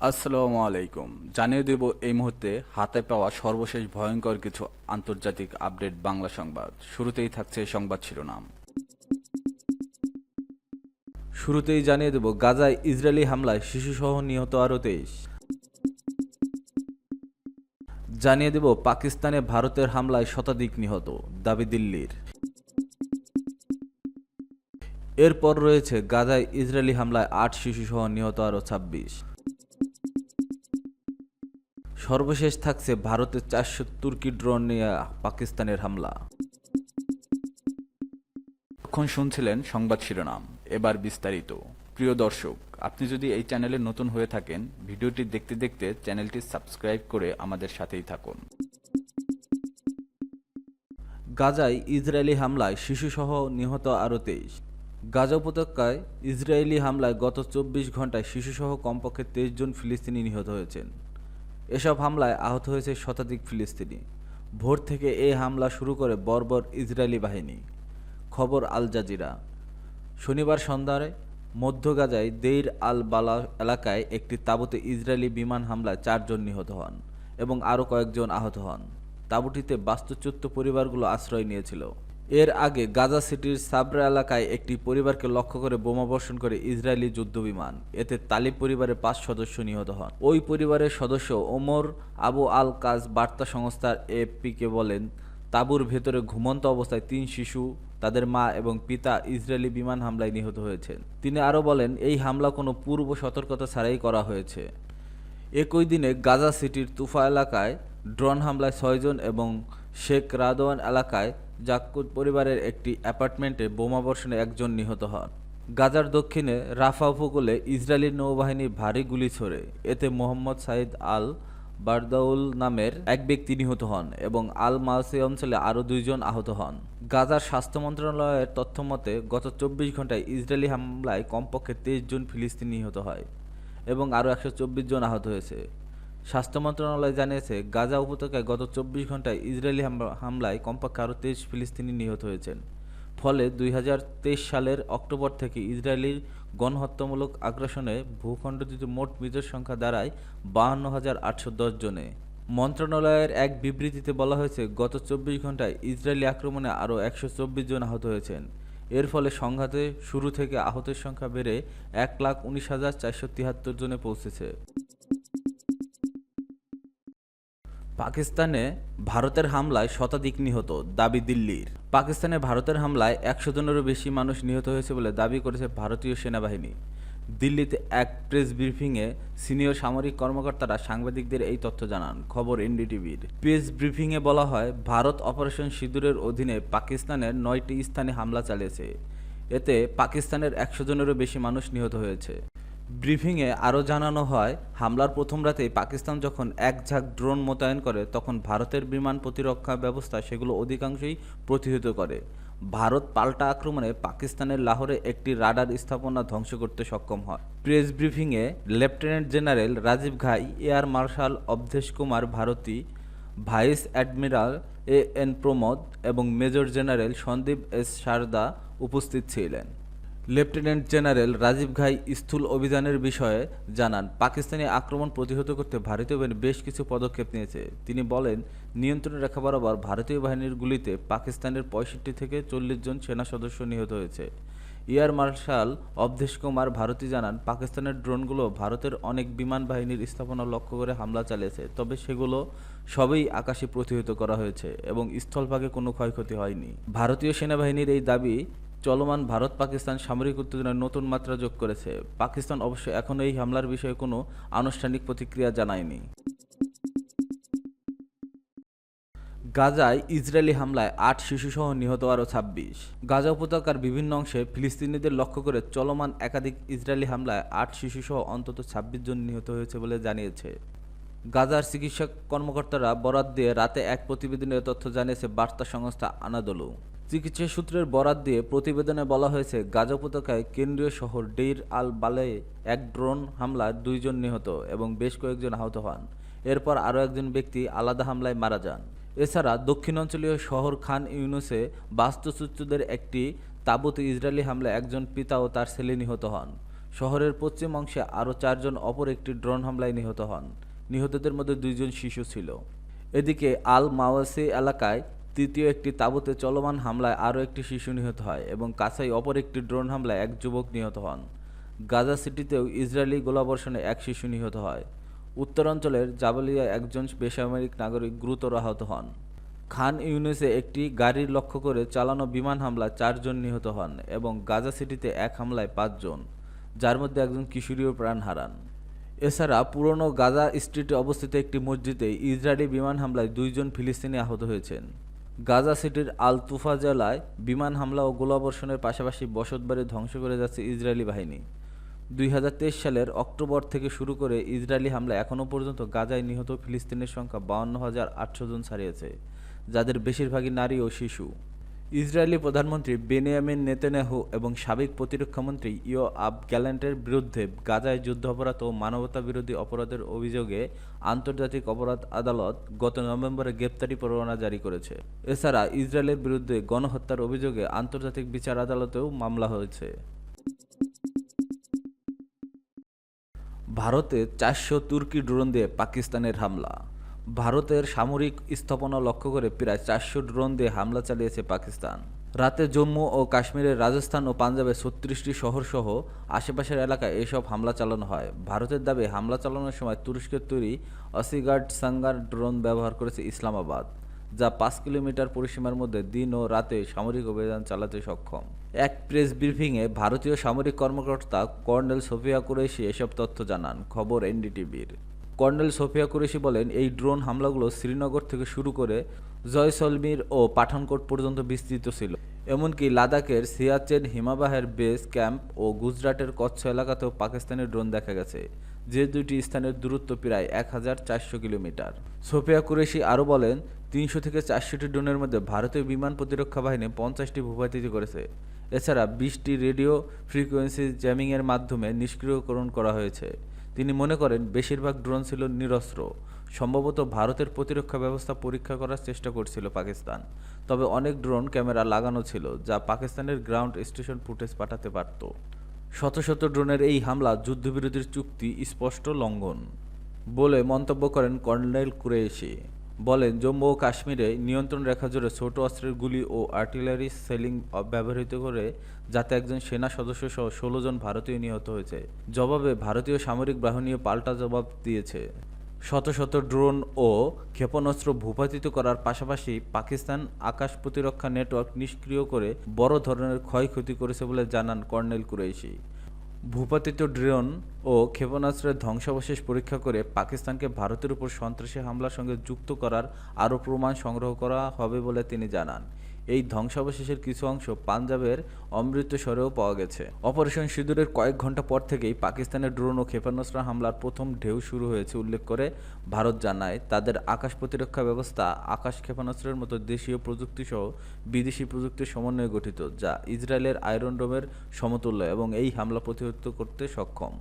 আসসালামু আলাইকুম। জানিয়ে দেব এই মুহূর্তে হাতে পাওয়া সর্বশেষ ভয়ঙ্কর কিছু আন্তর্জাতিক আপডেট বাংলা সংবাদ। শুরুতেই থাকছে সংবাদ শিরোনাম। শুরুতেই জানিয়ে দেব গাজায় ইসরায়েলি হামলায় শিশুসহ নিহত আরও 23। জানিয়ে দেব পাকিস্তানে ভারতের হামলায় শতাধিক নিহত, দাবি দিল্লির। এরপর রয়েছে গাজায় ইসরায়েলি হামলায় 8 শিশুসহ নিহত আরও 26। সর্বশেষ থাকছে ভারতের 400 তুর্কি ড্রোন নিয়ে পাকিস্তানের হামলা। এখন শুনছিলেন সংবাদ শিরোনাম, এবার বিস্তারিত। প্রিয় দর্শক, আপনি যদি এই চ্যানেলে নতুন হয়ে থাকেন, ভিডিওটি দেখতে দেখতে চ্যানেলটি সাবস্ক্রাইব করে আমাদের সাথেই থাকুন। গাজায় ইসরায়েলি হামলায় শিশুসহ নিহত আরও 23। গাজা উপত্যকায় ইসরায়েলি হামলায় গত 24 ঘন্টায় শিশুসহ কমপক্ষে 23 জন ফিলিস্তিনি নিহত হয়েছেন। এসব হামলায় আহত হয়েছে শতাধিক ফিলিস্তিনি। ভোর থেকে এই হামলা শুরু করে বর্বর ইসরায়েলি বাহিনী। খবর আল জাজিরা। শনিবার সন্ধ্যায় মধ্য গাজায় দেইর আল বালা এলাকায় একটি তাঁবুতে ইসরায়েলি বিমান হামলায় 4 জন নিহত হন এবং আরও কয়েকজন আহত হন। তাঁবুটিতে বাস্তুচ্যুত পরিবারগুলো আশ্রয় নিয়েছিল। এর আগে গাজা সিটির সাবরা এলাকায় একটি পরিবারকে লক্ষ্য করে বোমাবর্ষণ করে ইসরায়েলি যুদ্ধবিমান। এতে তালিব পরিবারের 5 সদস্য নিহত হন। ওই পরিবারের সদস্য ওমর আবু আল কাজ বার্তা সংস্থা এএফপিকে বলেন, তাঁবুর ভেতরে ঘুমন্ত অবস্থায় 3 শিশু, তাদের মা এবং পিতা ইসরায়েলি বিমান হামলায় নিহত হয়েছেন। তিনি আরও বলেন, এই হামলা কোনো পূর্ব সতর্কতা ছাড়াই করা হয়েছে। একই দিনে গাজা সিটির তুফা এলাকায় ড্রোন হামলায় 6 জন এবং শেখ রাদওয়ান এলাকায় জাক্কুত পরিবারের একটি অ্যাপার্টমেন্টে বোমাবর্ষণে 1 জন নিহত হন। গাজার দক্ষিণে রাফা উপকূলে ইসরায়েলি নৌবাহিনী ভারী গুলি ছোড়ে। এতে মোহাম্মদ সাইদ আল বারদাউল নামের এক ব্যক্তি নিহত হন এবং আল মাউসি অঞ্চলে আরও 2 জন আহত হন। গাজার স্বাস্থ্য মন্ত্রণালয়ের তথ্যমতে গত 24 ঘন্টায় ইসরায়েলি হামলায় কমপক্ষে 23 জন ফিলিস্তিনি নিহত হয় এবং আরও 124 জন আহত হয়েছে। স্বাস্থ্য মন্ত্রণালয় জানিয়েছে, গাজা উপত্যকায় গত 24 ঘন্টায় ইসরায়েলি হামলায় কমপক্ষে আরও 23 ফিলিস্তিনি নিহত হয়েছেন। ফলে 2023 সালের অক্টোবর থেকে ইসরায়েলির গণহত্যামূলক আগ্রাসনে ভূখণ্ডটিতে মোট মৃতের সংখ্যা দাঁড়ায় 52,810 জনে। মন্ত্রণালয়ের এক বিবৃতিতে বলা হয়েছে, গত 24 ঘন্টায় ইসরায়েলি আক্রমণে আরও 124 জন আহত হয়েছেন। এর ফলে সংঘাতে শুরু থেকে আহতের সংখ্যা বেড়ে 1,19,473 জনে পৌঁছেছে। পাকিস্তানে ভারতের হামলায় শতাধিক নিহত, দাবি দিল্লির। পাকিস্তানে ভারতের হামলায় 100 জনেরও বেশি মানুষ নিহত হয়েছে বলে দাবি করেছে ভারতীয় সেনাবাহিনী। দিল্লিতে এক প্রেস ব্রিফিংয়ে সিনিয়র সামরিক কর্মকর্তারা সাংবাদিকদের এই তথ্য জানান। খবর এনডিটিভির। প্রেস ব্রিফিংয়ে বলা হয়, ভারত অপারেশন সিঁদুরের অধীনে পাকিস্তানের 9টি স্থানে হামলা চালিয়েছে। এতে পাকিস্তানের 100 জনেরও বেশি মানুষ নিহত হয়েছে। ব্রিফিংয়ে আরও জানানো হয়, হামলার প্রথম রাতেই পাকিস্তান যখন এক ঝাঁক ড্রোন মোতায়েন করে, তখন ভারতের বিমান প্রতিরক্ষা ব্যবস্থা সেগুলো অধিকাংশই প্রতিহত করে। ভারত পাল্টা আক্রমণে পাকিস্তানের লাহোরে একটি রাডার স্থাপনা ধ্বংস করতে সক্ষম হয়। প্রেস ব্রিফিংয়ে lieutenant general Rajiv Ghai, air marshal Awadhesh Kumar Bharti, vice admiral AN Pramod এবং major general Sandeep S Sarda উপস্থিত ছিলেন। লেফটেন্যান্ট জেনারেল রাজীব ঘাই স্থূল অভিযানের বিষয়ে জানান, পাকিস্তানি আক্রমণ প্রতিহত করতে ভারতীয় বাহিনী বেশ কিছু পদক্ষেপ নিয়েছে। তিনি বলেন, নিয়ন্ত্রণ রেখা বরাবর ভারতীয় বাহিনীর গুলিতে পাকিস্তানের 65 থেকে 40 জন সেনা সদস্য নিহত হয়েছে। এয়ার মার্শাল অবধেশ কুমার ভারতী জানান, পাকিস্তানের ড্রোনগুলো ভারতের অনেক বিমান বাহিনীর স্থাপনা লক্ষ্য করে হামলা চালিয়েছে, তবে সেগুলো সবই আকাশে প্রতিহত করা হয়েছে এবং স্থলভাগে কোনো ক্ষয়ক্ষতি হয়নি। ভারতীয় সেনাবাহিনীর এই দাবি চলমান ভারত পাকিস্তান সামরিক উত্তেজনায় নতুন মাত্রা যোগ করেছে। পাকিস্তান অবশ্য এখনও এই হামলার বিষয়ে কোনো আনুষ্ঠানিক প্রতিক্রিয়া জানায়নি। গাজায় ইসরায়েলি হামলায় 8 শিশুসহ নিহত আরও 26। গাজা উপত্যকার বিভিন্ন অংশে ফিলিস্তিনিদের লক্ষ্য করে চলমান একাধিক ইসরায়েলি হামলায় 8 শিশুসহ অন্তত 26 জন নিহত হয়েছে বলে জানিয়েছে গাজার চিকিৎসা কর্মকর্তারা। বরাত দিয়ে রাতে এক প্রতিবেদনে তথ্য জানিয়েছে বার্তা সংস্থা আনাদোলু। চিকিৎসা সূত্রের বরাত দিয়ে প্রতিবেদনে বলা হয়েছে, গাজা উপত্যকায় কেন্দ্রীয় শহর ডেইর আল বালায় এক ড্রোন হামলায় 2 জন নিহত এবং বেশ কয়েকজন আহত হন। এরপর আরও একজন ব্যক্তি আলাদা হামলায় মারা যান। এছাড়া দক্ষিণাঞ্চলীয় শহর খান ইউনুসে বাস্তুচ্যুতদের একটি তাঁবুতে ইসরায়েলি হামলায় একজন পিতা ও তার ছেলে নিহত হন। শহরের পশ্চিম অংশে আরও 4 জন অপর একটি ড্রোন হামলায় নিহত হন। নিহতদের মধ্যে 2 জন শিশু ছিল। এদিকে আল মাওয়াসি এলাকায় তৃতীয় একটি তাঁবুতে চলমান হামলায় আরও একটি শিশু নিহত হয় এবং কাছেই অপর একটি ড্রোন হামলায় এক যুবক নিহত হন। গাজা সিটিতেও ইসরায়েলি গোলাবর্ষণে এক শিশু নিহত হয়। উত্তরাঞ্চলের জাবালিয়ায় একজন বেসামরিক নাগরিক গুরুতর আহত হন। খান ইউনিসে একটি গাড়ি লক্ষ্য করে চালানো বিমান হামলায় 4 জন নিহত হন এবং গাজা সিটিতে এক হামলায় 5 জন, যার মধ্যে একজন কিশোরীও প্রাণ হারান। এছাড়া পুরনো গাজা স্ট্রিটে অবস্থিত একটি মসজিদে ইসরায়েলি বিমান হামলায় 2 জন ফিলিস্তিনি আহত হয়েছেন। গাজা সিটির আল তুফা জেলায় বিমান হামলা ও গোলাবর্ষণের পাশাপাশি বসতবাড়ি ধ্বংস করে যাচ্ছে ইসরায়েলি বাহিনী। 2023 সালের অক্টোবর থেকে শুরু করে ইসরায়েলি হামলায় এখনও পর্যন্ত গাজায় নিহত ফিলিস্তিনের সংখ্যা 52,800 জন ছাড়িয়েছে, যাদের বেশিরভাগই নারী ও শিশু। ইসরায়েলি প্রধানমন্ত্রী বেনিয়ামিন নেতানিয়াহু এবং সাবেক প্রতিরক্ষামন্ত্রী ইয়োআভ গ্যালান্টের বিরুদ্ধে গাজায় যুদ্ধাপরাধ ও মানবতাবিরোধী অপরাধের অভিযোগে আন্তর্জাতিক অপরাধ আদালত গত নভেম্বরে গ্রেপ্তারি পরোয়ানা জারি করেছে। এছাড়া ইসরায়েলের বিরুদ্ধে গণহত্যার অভিযোগে আন্তর্জাতিক বিচার আদালতেও মামলা হয়েছে। ভারতে 400 তুর্কি ড্রোন দিয়ে পাকিস্তানের হামলা। ভারতের সামরিক স্থাপনা লক্ষ্য করে প্রায় 400 ড্রোন দিয়ে হামলা চালিয়েছে পাকিস্তান। রাতে জম্মু ও কাশ্মীরের রাজস্থান ও পাঞ্জাবের 36টি শহরসহ আশেপাশের এলাকায় এসব হামলা চালানো হয়। ভারতের দাবি, হামলা চালানোর সময় তুরস্কের তৈরি অসিগার্ড সাঙ্গার ড্রোন ব্যবহার করেছে ইসলামাবাদ, যা 5 কিলোমিটার পরিসীমার মধ্যে দিন ও রাতে সামরিক অভিযান চালাতে সক্ষম। এক প্রেস ব্রিফিংয়ে ভারতীয় সামরিক কর্মকর্তা কর্নেল সোফিয়া কুরেশি এসব তথ্য জানান। খবর এনডিটিভির। কর্নেল সোফিয়া কুরেশি বলেন, এই ড্রোন হামলাগুলো শ্রীনগর থেকে শুরু করে জয়সলমীর ও পাঠানকোট পর্যন্ত বিস্তৃত ছিল। এমনকি লাদাখের সিয়াচেন হিমবাহের বেস ক্যাম্প ও গুজরাটের কচ্ছ এলাকাতেও পাকিস্তানি ড্রোন দেখা গেছে, যে দুটি স্থানের দূরত্ব প্রায় 1400 কিলোমিটার। সোফিয়া কুরেশি আরও বলেন, 300 থেকে 400টি ড্রোনের মধ্যে ভারতীয় বিমান প্রতিরক্ষা বাহিনী 50টি ভূপাতিত করেছে। এছাড়া 20টি রেডিও ফ্রিকোয়েন্সি জ্যামিংয়ের মাধ্যমে নিষ্ক্রিয়করণ করা হয়েছে। তিনি মনে করেন, বেশিরভাগ ড্রোন ছিল নিরস্ত্র। সম্ভবত ভারতের প্রতিরক্ষা ব্যবস্থা পরীক্ষা করার চেষ্টা করছিল পাকিস্তান। তবে অনেক ড্রোন ক্যামেরা লাগানো ছিল, যা পাকিস্তানের গ্রাউন্ড স্টেশন ফুটেজ পাঠাতে পারত। শত শত ড্রোনের এই হামলা যুদ্ধবিরতির চুক্তি স্পষ্ট লঙ্ঘন বলে মন্তব্য করেন কর্নেল কুরেশি। বলেন, জম্মু ও কাশ্মীরে নিয়ন্ত্রণ রেখা জুড়ে ছোট অস্ত্রের গুলি ও আর্টিলারি সেলিং ব্যবহৃত করে যাতে একজন সেনা সদস্য সহ 16 জন ভারতীয় নিহত হয়েছে। জবাবে ভারতীয় সামরিক বাহিনীও পাল্টা জবাব দিয়েছে। শত শত ড্রোন ও ক্ষেপণাস্ত্র ভূপাতিত করার পাশাপাশি পাকিস্তান আকাশ প্রতিরক্ষা নেটওয়ার্ক নিষ্ক্রিয় করে বড় ধরনের ক্ষয়ক্ষতি করেছে বলে জানান কর্নেল কুরেশি। ভূপাতিত ড্রোন ও ক্ষেপণাস্ত্রের ধ্বংসাবশেষ পরীক্ষা করে পাকিস্তানকে ভারতের উপর সন্ত্রাসী হামলার সঙ্গে যুক্ত করার আরও প্রমাণ সংগ্রহ করা হবে বলে তিনি জানান। এই ধ্বংসাবশেষের কিছু অংশ পাঞ্জাবের অমৃতসরেও পাওয়া গেছে। অপারেশন সিঁদুরের কয়েক ঘন্টা পর থেকেই পাকিস্তানের ড্রোন ও ক্ষেপণাস্ত্র হামলার প্রথম ঢেউ শুরু হয়েছে উল্লেখ করে ভারত জানায়, তাদের আকাশ প্রতিরক্ষা ব্যবস্থা আকাশ ক্ষেপণাস্ত্রের মতো দেশীয় প্রযুক্তিসহ বিদেশি প্রযুক্তির সমন্বয়ে গঠিত, যা ইসরায়েলের আয়রন ডোমের সমতুল্য এবং এই হামলা প্রতিহত করতে সক্ষম।